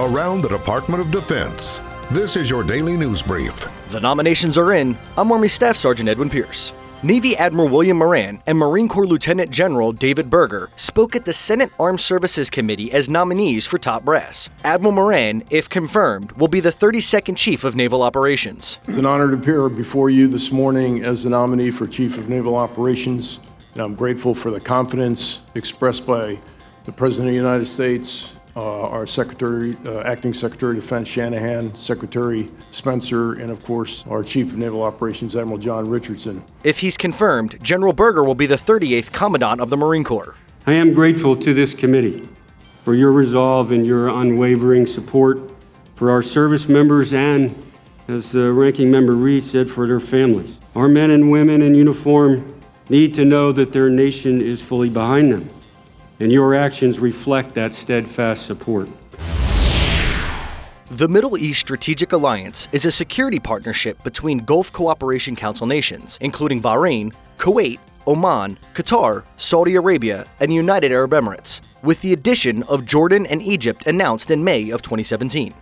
around the Department of Defense. This is your daily news brief. The nominations are in. I'm Army Staff Sergeant Edwin Pierce. Navy Admiral William Moran and Marine Corps Lieutenant General David Berger spoke at the Senate Armed Services Committee as nominees for top brass. Admiral Moran, if confirmed, will be the 32nd Chief of Naval Operations. It's an honor to appear before you this morning as the nominee for Chief of Naval Operations, and I'm grateful for the confidence expressed by the President of the United States, our Acting Secretary of Defense Shanahan, Secretary Spencer, and of course our Chief of Naval Operations, Admiral John Richardson. If he's confirmed, General Berger will be the 38th Commandant of the Marine Corps. I am grateful to this committee for your resolve and your unwavering support for our service members and, as the Ranking Member Reed said, for their families. Our men and women in uniform need to know that their nation is fully behind them, and your actions reflect that steadfast support. The Middle East Strategic Alliance is a security partnership between Gulf Cooperation Council nations, including Bahrain, Kuwait, Oman, Qatar, Saudi Arabia, and United Arab Emirates, with the addition of Jordan and Egypt announced in May of 2017.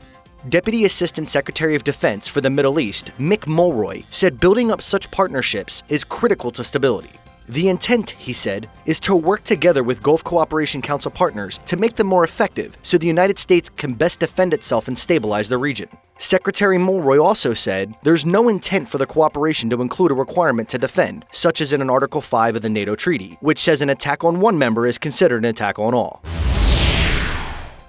Deputy Assistant Secretary of Defense for the Middle East, Mick Mulroy, said building up such partnerships is critical to stability. The intent, he said, is to work together with Gulf Cooperation Council partners to make them more effective so the United States can best defend itself and stabilize the region. Secretary Mulroy also said there's no intent for the cooperation to include a requirement to defend, such as in an Article 5 of the NATO Treaty, which says an attack on one member is considered an attack on all.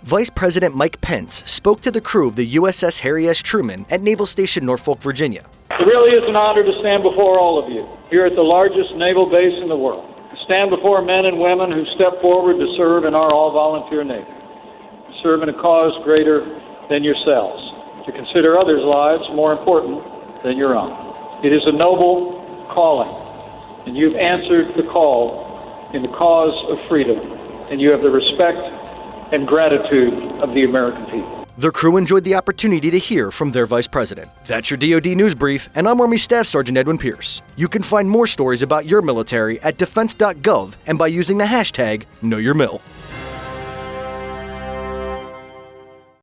Vice President Mike Pence spoke to the crew of the USS Harry S. Truman at Naval Station Norfolk, Virginia. It really is an honor to stand before all of you here at the largest naval base in the world. To stand before men and women who step forward to serve in our all-volunteer Navy, to serve in a cause greater than yourselves, to consider others' lives more important than your own. It is a noble calling, and you've answered the call in the cause of freedom, and you have the respect and gratitude of the American people. The crew enjoyed the opportunity to hear from their vice president. That's your DoD News Brief, and I'm Army Staff Sergeant Edwin Pierce. You can find more stories about your military at defense.gov and by using the hashtag KnowYourMil.